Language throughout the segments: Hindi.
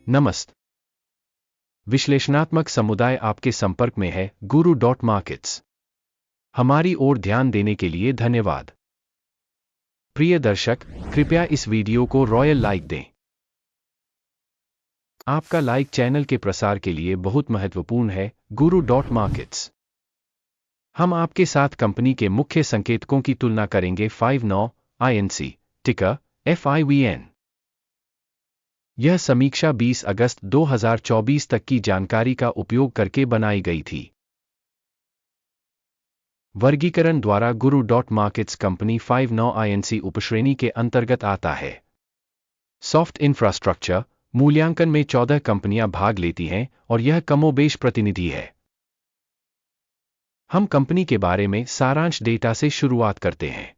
नमस्ते। विश्लेषणात्मक समुदाय आपके संपर्क में है। Guru.markets। हमारी ओर ध्यान देने के लिए धन्यवाद। प्रिय दर्शक, कृपया इस वीडियो को रॉयल लाइक दें। आपका लाइक चैनल के प्रसार के लिए बहुत महत्वपूर्ण है। Guru.markets। हम आपके साथ कंपनी के मुख्य संकेतकों की तुलना करेंगे। 59 INC, टिकर FIVN। यह समीक्षा 20 अगस्त 2024 तक की जानकारी का उपयोग करके बनाई गई थी। वर्गीकरण द्वारा Guru.markets कंपनी 59 INC उपश्रेणी के अंतर्गत आता है। सॉफ्ट इंफ्रास्ट्रक्चर मूल्यांकन में 14 कंपनियां भाग लेती हैं और यह कमोबेश प्रतिनिधि है। हम कंपनी के बारे में सारांश डेटा से शुरुआत करते हैं।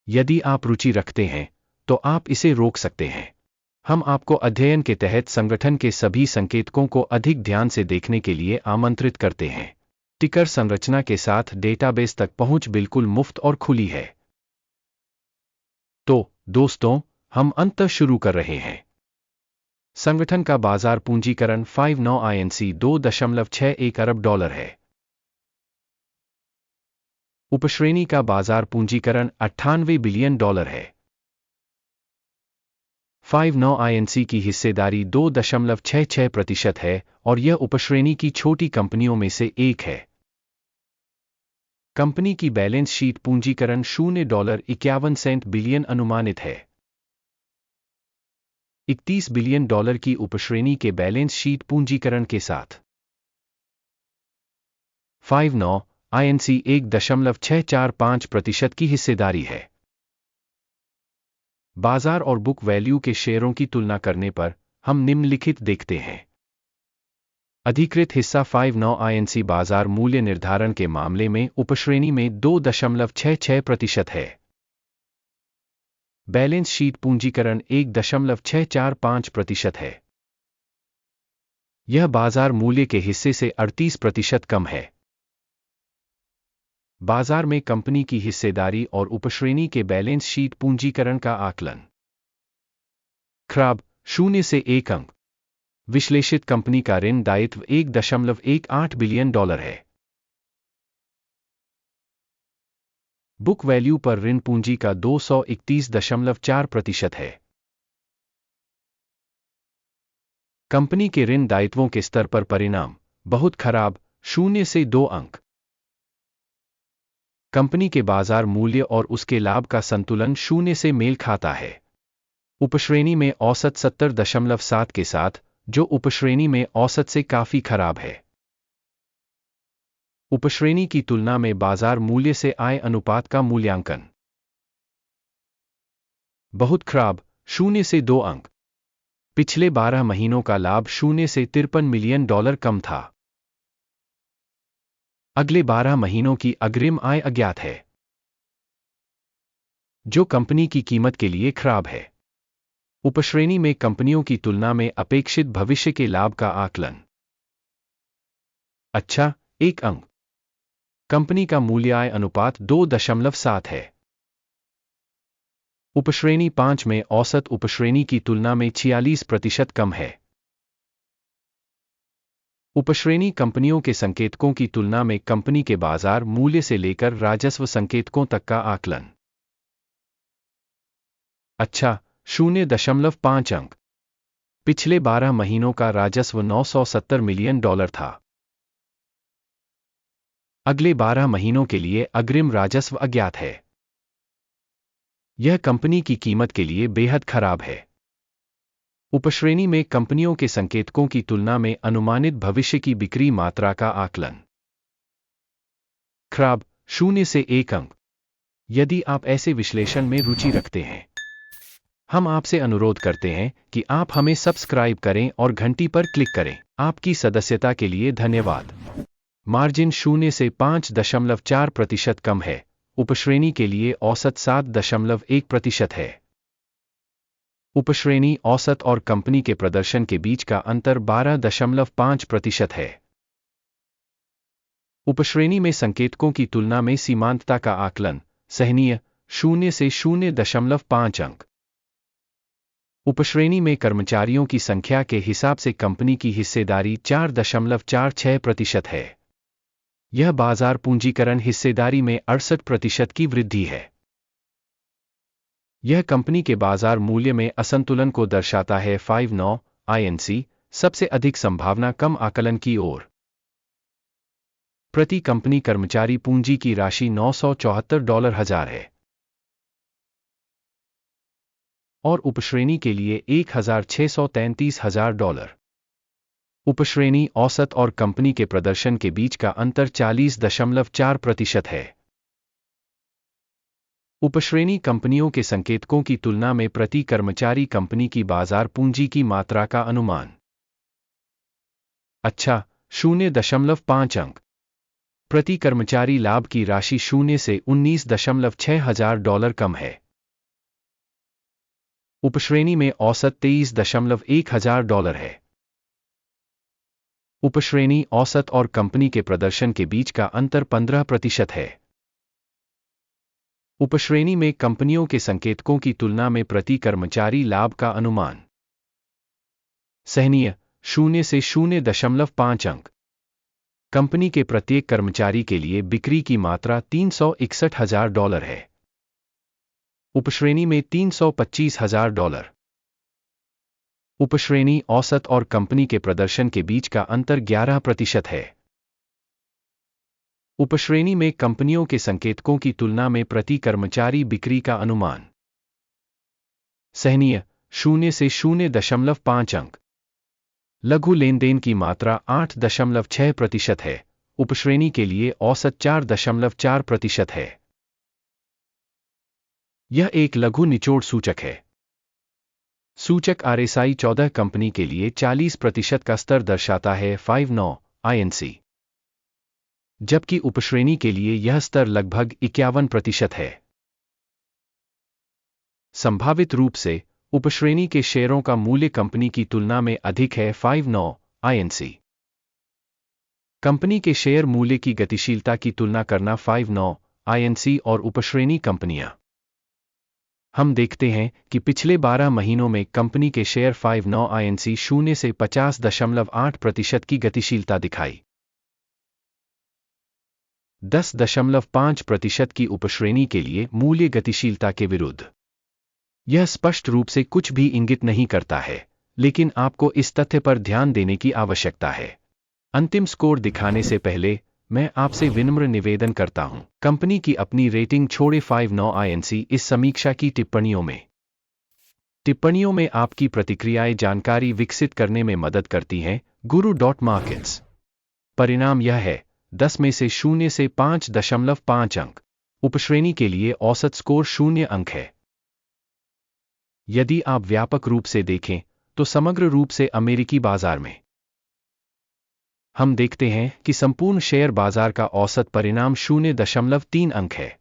यदि आप रुचि रखते हैं तो आप इसे रोक सकते हैं। हम आपको अध्ययन के तहत संगठन के सभी संकेतकों को अधिक ध्यान से देखने के लिए आमंत्रित करते हैं। टिकर संरचना के साथ डेटाबेस तक पहुंच बिल्कुल मुफ्त और खुली है। तो दोस्तों, हम अंत शुरू कर रहे हैं। संगठन का बाजार पूंजीकरण 59 INC $2.61 अरब है। उपश्रेणी का बाजार पूंजीकरण $98 बिलियन है। 59 INC की हिस्सेदारी 2.66% है और यह उपश्रेणी की छोटी कंपनियों में से एक है। कंपनी की बैलेंस शीट पूंजीकरण $0.51 बिलियन अनुमानित है। 31 बिलियन डॉलर की उपश्रेणी के बैलेंस शीट पूंजीकरण के साथ 59 INC 1.645% की हिस्सेदारी है। बाजार और बुक वैल्यू के शेयरों की तुलना करने पर हम निम्नलिखित देखते हैं। अधिकृत हिस्सा 59 INC बाजार मूल्य निर्धारण के मामले में उपश्रेणी में 2.66% है। बैलेंस शीट पूंजीकरण 1.645% है। यह बाजार मूल्य के हिस्से से 38% कम है। बाजार में कंपनी की हिस्सेदारी और उपश्रेणी के बैलेंस शीट पूंजीकरण का आकलन। खराब 0 से 1 अंक। विश्लेषित कंपनी का ऋण दायित्व $1.18 बिलियन है। बुक वैल्यू पर ऋण पूंजी का 231.4% है। कंपनी के ऋण दायित्वों के स्तर पर परिणाम बहुत खराब 0 से 2 अंक। कंपनी के बाजार मूल्य और उसके लाभ का संतुलन 0 से मेल खाता है। उपश्रेणी में औसत 70.7 के साथ, जो उपश्रेणी में औसत से काफी खराब है। उपश्रेणी की तुलना में बाजार मूल्य से आय अनुपात का मूल्यांकन बहुत खराब 0 से 2 अंक। पिछले 12 महीनों का लाभ 0 से $53 मिलियन कम था। अगले 12 महीनों की अग्रिम आय अज्ञात है, जो कंपनी की कीमत के लिए खराब है। उपश्रेणी में कंपनियों की तुलना में अपेक्षित भविष्य के लाभ का आकलन अच्छा 1 अंक। कंपनी का मूल्य आय अनुपात 2.7 है। उपश्रेणी 5 में औसत उपश्रेणी की तुलना में 46% कम है। उपश्रेणी कंपनियों के संकेतकों की तुलना में कंपनी के बाजार मूल्य से लेकर राजस्व संकेतकों तक का आकलन अच्छा 0.5 अंक। पिछले 12 महीनों का राजस्व $970 मिलियन था। अगले 12 महीनों के लिए अग्रिम राजस्व अज्ञात है। यह कंपनी की कीमत के लिए बेहद खराब है। उपश्रेणी में कंपनियों के संकेतकों की तुलना में अनुमानित भविष्य की बिक्री मात्रा का आकलन खराब 0 से 1 अंक। यदि आप ऐसे विश्लेषण में रुचि रखते हैं, हम आपसे अनुरोध करते हैं कि आप हमें सब्सक्राइब करें और घंटी पर क्लिक करें। आपकी सदस्यता के लिए धन्यवाद। मार्जिन 0 से 5.4% कम है। उपश्रेणी के लिए औसत 7.1% है। उपश्रेणी औसत और कंपनी के प्रदर्शन के बीच का अंतर 12.5% है। उपश्रेणी में संकेतकों की तुलना में सीमांतता का आकलन सहनीय 0 से 0.5 अंक। उपश्रेणी में कर्मचारियों की संख्या के हिसाब से कंपनी की हिस्सेदारी 4.46% है। यह बाजार पूंजीकरण हिस्सेदारी में 68% की वृद्धि है। यह कंपनी के बाजार मूल्य में असंतुलन को दर्शाता है। 59 INC सबसे अधिक संभावना कम आकलन की ओर। प्रति कंपनी कर्मचारी पूंजी की राशि $974,000 है और उपश्रेणी के लिए $1,633,000। उपश्रेणी औसत और कंपनी के प्रदर्शन के बीच का अंतर 40.4% है। उपश्रेणी कंपनियों के संकेतकों की तुलना में प्रति कर्मचारी कंपनी की बाजार पूंजी की मात्रा का अनुमान। अच्छा, 0.5 अंक। प्रति कर्मचारी लाभ की राशि 0 से $19,600 कम है। उपश्रेणी में औसत $23,100 है। उपश्रेणी औसत और कंपनी के प्रदर्शन के बीच का अंतर 15% है। उपश्रेणी में कंपनियों के संकेतकों की तुलना में प्रति कर्मचारी लाभ का अनुमान। सहनीय 0 से 0.5 अंक। कंपनी के प्रत्येक कर्मचारी के लिए बिक्री की मात्रा $361,000 है। उपश्रेणी में $325,000। उपश्रेणी औसत और कंपनी के प्रदर्शन के बीच का अंतर 11% है। उपश्रेणी में कंपनियों के संकेतकों की तुलना में प्रति कर्मचारी बिक्री का अनुमान। सहनीय 0 से 0.5 अंक। लघु लेनदेन की मात्रा 8.6% है। उपश्रेणी के लिए औसत 4.4% है। यह एक लघु निचोड़ सूचक है। सूचक RSI 14 कंपनी के लिए 40% का स्तर दर्शाता है। 59 INC। जबकि उपश्रेणी के लिए यह स्तर लगभग 51% है। संभावित रूप से उपश्रेणी के शेयरों का मूल्य कंपनी की तुलना में अधिक है। 59 INC। कंपनी के शेयर मूल्य की गतिशीलता की तुलना करना। 59 INC और उपश्रेणी कंपनियां। हम देखते हैं कि पिछले 12 महीनों में कंपनी के शेयर 59 INC 0 से 50.8% की गतिशीलता दिखाई। 10.5% की उपश्रेणी के लिए मूल्य गतिशीलता के विरुद्ध। यह स्पष्ट रूप से कुछ भी इंगित नहीं करता है, लेकिन आपको इस तथ्य पर ध्यान देने की आवश्यकता है। अंतिम स्कोर दिखाने से पहले मैं आपसे विनम्र निवेदन करता हूं, कंपनी की अपनी रेटिंग छोड़े। 59 INC इस समीक्षा की टिप्पणियों में आपकी प्रतिक्रियाएं जानकारी विकसित करने में मदद करती हैं। Guru.markets। परिणाम यह है, 10 में से 0 से 5.5 अंक। उपश्रेणी के लिए औसत स्कोर 0 अंक है। यदि आप व्यापक रूप से देखें तो समग्र रूप से अमेरिकी बाजार में हम देखते हैं कि संपूर्ण शेयर बाजार का औसत परिणाम 0.3 अंक है,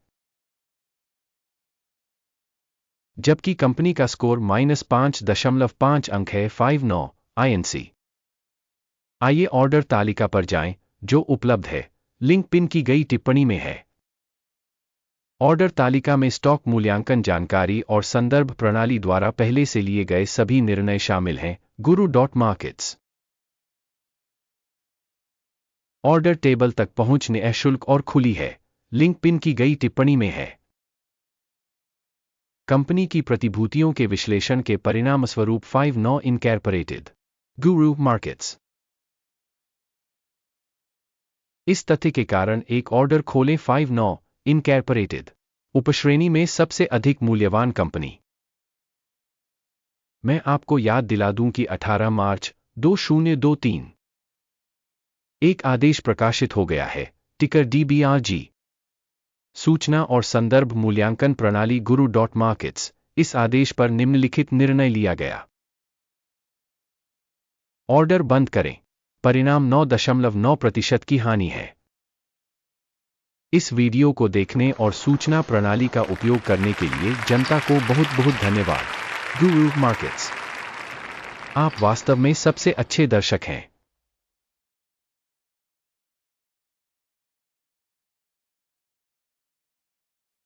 जबकि कंपनी का स्कोर -5.5 अंक है। 59 INC। आइए ऑर्डर तालिका पर जाएं, जो उपलब्ध है। लिंक पिन की गई टिप्पणी में है। ऑर्डर तालिका में स्टॉक मूल्यांकन जानकारी और संदर्भ प्रणाली द्वारा पहले से लिए गए सभी निर्णय शामिल हैं। Guru.markets। ऑर्डर टेबल तक पहुंच निःशुल्क और खुली है। लिंक पिन की गई टिप्पणी में है। कंपनी की प्रतिभूतियों के विश्लेषण के परिणामस्वरूप 59 इनकॉर्पोरेटेड। Guru.markets। इस तथ्य के कारण एक ऑर्डर खोलें। 59 इनकॉर्पोरेटेड उपश्रेणी में सबसे अधिक मूल्यवान कंपनी। मैं आपको याद दिला दूं कि 18 मार्च 2023 एक आदेश प्रकाशित हो गया है, टिकर DBRG। सूचना और संदर्भ मूल्यांकन प्रणाली Guru.markets। इस आदेश पर निम्नलिखित निर्णय लिया गया। ऑर्डर बंद करें। परिणाम 9.9% की हानि है। इस वीडियो को देखने और सूचना प्रणाली का उपयोग करने के लिए जनता को बहुत बहुत धन्यवाद। Guru.markets। आप वास्तव में सबसे अच्छे दर्शक हैं।